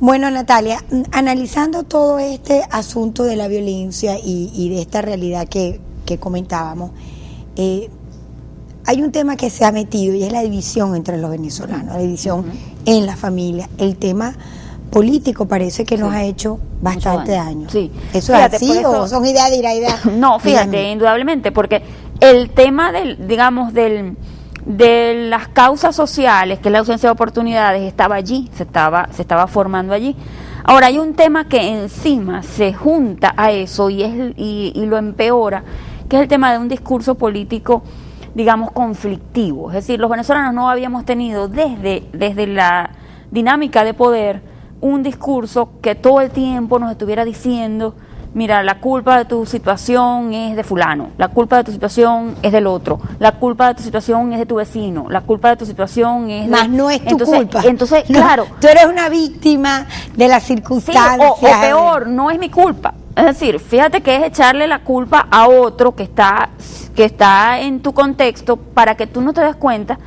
Bueno, Natalia, analizando todo este asunto de la violencia y de esta realidad que comentábamos, hay un tema que se ha metido y es la división entre los venezolanos, la división en la familia. El tema político parece que nos ha hecho bastante daño. Sí. ¿Eso es así o son ideas de ira? No, fíjate, indudablemente, porque el tema de las causas sociales, que es la ausencia de oportunidades, estaba allí, se estaba formando allí. Ahora hay un tema que encima se junta a eso y lo empeora, que es el tema de un discurso político, digamos, conflictivo. Es decir, los venezolanos no habíamos tenido desde la dinámica de poder un discurso que todo el tiempo nos estuviera diciendo: mira, la culpa de tu situación es de fulano, la culpa de tu situación es del otro, la culpa de tu situación es de tu vecino, la culpa de tu situación es Más no es tu culpa. Entonces, no, claro. Tú eres una víctima de las circunstancias. Sí, o peor, no es mi culpa. Es decir, fíjate que es echarle la culpa a otro que está en tu contexto para que tú no te des cuenta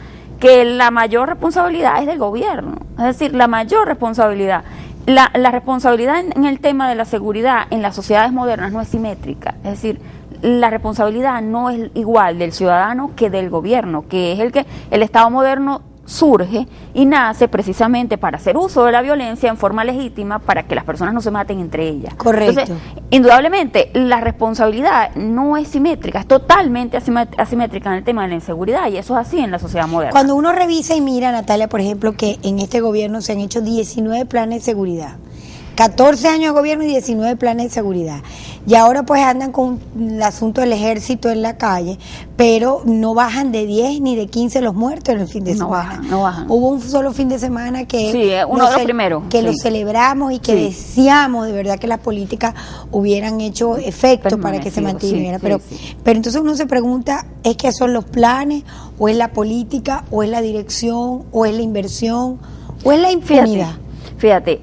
que la mayor responsabilidad es del gobierno. Es decir, la mayor responsabilidad. La responsabilidad en el tema de la seguridad en las sociedades modernas no es simétrica. Es decir, la responsabilidad no es igual del ciudadano que del gobierno, que es el Estado moderno surge y nace precisamente para hacer uso de la violencia en forma legítima para que las personas no se maten entre ellas. Correcto. Entonces, indudablemente, la responsabilidad no es simétrica, es totalmente asimétrica en el tema de la inseguridad, y eso es así en la sociedad moderna. Cuando uno revisa y mira, Natalia, por ejemplo, que en este gobierno se han hecho 19 planes de seguridad, 14 años de gobierno y 19 planes de seguridad. Y ahora pues andan con el asunto del ejército en la calle, pero no bajan de 10 ni de 15 los muertos en el fin de semana. No bajan. Hubo un solo fin de semana que uno de los primeros, que lo celebramos y que deseamos de verdad que las políticas hubieran hecho efecto para que se mantuviera. Pero entonces uno se pregunta, ¿es que son los planes, o es la política, o es la dirección, o es la inversión, o es la impunidad? Fíjate.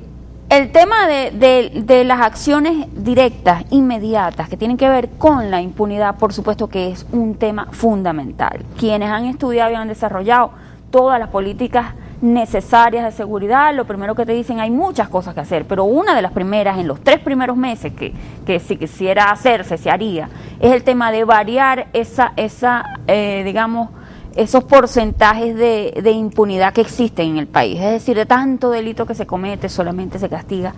El tema de las acciones directas, inmediatas, que tienen que ver con la impunidad, por supuesto que es un tema fundamental. Quienes han estudiado y han desarrollado todas las políticas necesarias de seguridad, lo primero que te dicen, hay muchas cosas que hacer, pero una de las primeras, en los 3 primeros meses, que si quisiera hacerse, se haría, es el tema de variar digamos, esos porcentajes de impunidad que existen en el país. Es decir, de tanto delito que se comete, solamente se castiga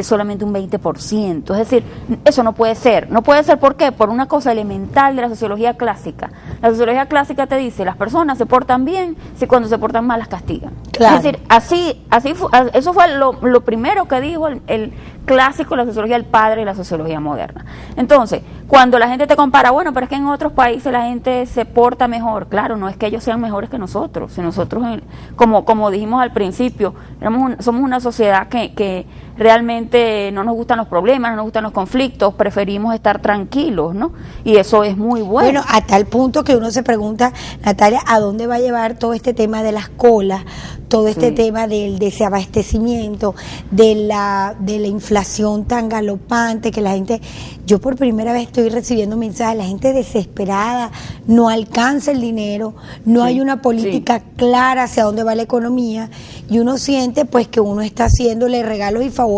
solamente un 20%. Es decir, eso no puede ser. No puede ser, ¿por qué? Por una cosa elemental de la sociología clásica. La sociología clásica te dice, las personas se portan bien si cuando se portan mal las castigan. Claro. Es decir, eso fue lo primero que dijo el clásico de la sociología, el padre de la sociología moderna. Entonces, cuando la gente te compara, bueno, pero es que en otros países la gente se porta mejor. Claro, no es que ellos sean mejores que nosotros. Si nosotros, como dijimos al principio, somos una sociedad que realmente no nos gustan los problemas, no nos gustan los conflictos, preferimos estar tranquilos, ¿no? Y eso es muy bueno. Bueno, a tal punto que uno se pregunta, Natalia, ¿a dónde va a llevar todo este tema de las colas, todo este tema del desabastecimiento, de la inflación tan galopante, que la gente, yo por primera vez estoy recibiendo mensajes, la gente desesperada, no alcanza el dinero, no hay una política clara hacia dónde va la economía, y uno siente pues que uno está haciéndole regalos y favores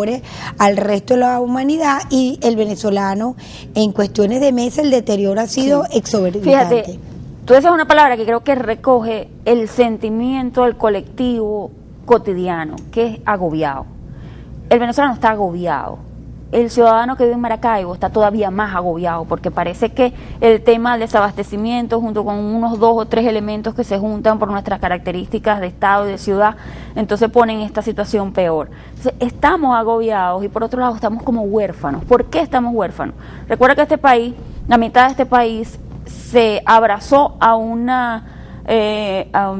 al resto de la humanidad, y el venezolano en cuestiones de meses el deterioro ha sido exorbitante. Fíjate, tú dices una palabra que creo que recoge el sentimiento del colectivo cotidiano, que es agobiado. El venezolano está agobiado. El ciudadano que vive en Maracaibo está todavía más agobiado, porque parece que el tema del desabastecimiento, junto con unos 2 o 3 elementos que se juntan por nuestras características de estado y de ciudad, entonces ponen esta situación peor. Entonces, estamos agobiados y por otro lado estamos como huérfanos. ¿Por qué estamos huérfanos? Recuerda que este país, la mitad de este país, se abrazó a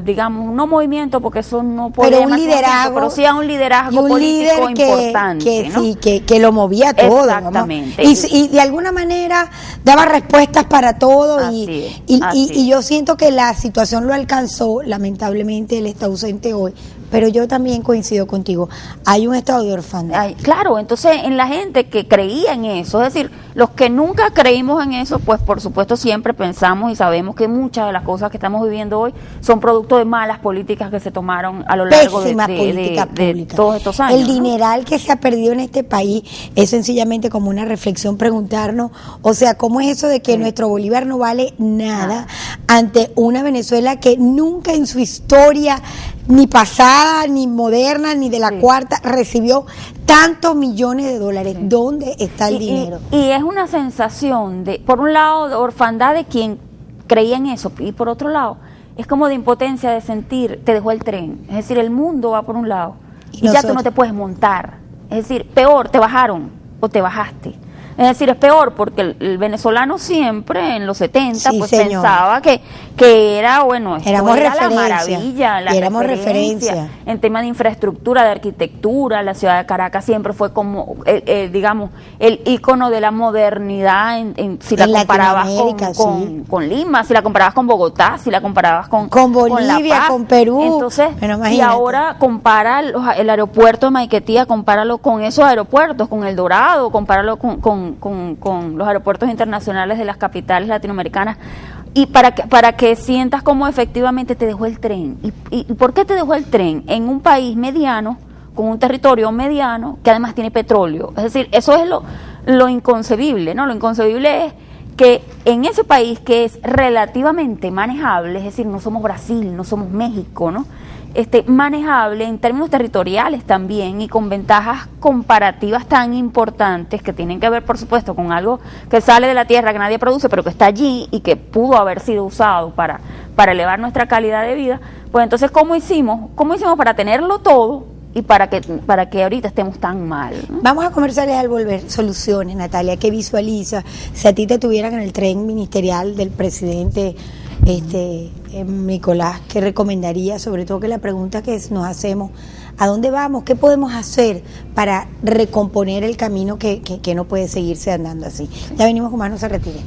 digamos, no movimiento, porque eso no puede pero un liderazgo, pero sí a un liderazgo político importante, ¿no? Sí, que lo movía todo. Exactamente. Y de alguna manera daba respuestas para todo, y yo siento que la situación lo alcanzó, lamentablemente él está ausente hoy, pero yo también coincido contigo, hay un estado de orfandad. Claro, entonces en la gente que creía en eso, es decir, los que nunca creímos en eso, pues por supuesto siempre pensamos y sabemos que muchas de las cosas que estamos viviendo hoy son producto de malas políticas que se tomaron a lo largo de todos estos años. El dineral que se ha perdido en este país es sencillamente como una reflexión, preguntarnos, o sea, ¿cómo es eso de que nuestro Bolívar no vale nada ante una Venezuela que nunca en su historia, ni pasada, ni moderna, ni de la cuarta, recibió tantos millones de dólares? ¿Dónde está el dinero? Y es una sensación de, por un lado, de orfandad de quien creía en eso, y por otro lado, es como de impotencia de sentir, te dejó el tren, es decir, el mundo va por un lado y ya tú no te puedes montar, es decir, peor, te bajaron o te bajaste. Es decir, es peor porque el venezolano siempre en los 70 pues pensaba que era, bueno, esto éramos era la maravilla, la éramos referencia en tema de infraestructura, de arquitectura. La ciudad de Caracas siempre fue como, digamos, el ícono de la modernidad si la comparabas con Lima, si la comparabas con Bogotá, si la comparabas con Bolivia, con Perú. Entonces, y ahora compara el aeropuerto de Maiquetía, compáralo con esos aeropuertos, con El Dorado, compáralo con los aeropuertos internacionales de las capitales latinoamericanas, y para que sientas cómo efectivamente te dejó el tren. ¿Y por qué te dejó el tren? En un país mediano, con un territorio mediano, que además tiene petróleo. Es decir, eso es lo inconcebible, ¿no? Lo inconcebible es que en ese país que es relativamente manejable, es decir, no somos Brasil, no somos México, ¿no? Manejable en términos territoriales también, y con ventajas comparativas tan importantes que tienen que ver, por supuesto, con algo que sale de la tierra, que nadie produce, pero que está allí y que pudo haber sido usado para elevar nuestra calidad de vida. Pues entonces, ¿cómo hicimos para tenerlo todo y para que ahorita estemos tan mal, ¿no? Vamos a conversarles al volver soluciones, Natalia. ¿Qué visualiza si a ti te tuvieran en el tren ministerial del presidente Nicolás? ¿Qué recomendaría? Sobre todo que la pregunta que nos hacemos, ¿a dónde vamos? ¿Qué podemos hacer para recomponer el camino que no puede seguirse andando así? Ya venimos con más, no se retiren.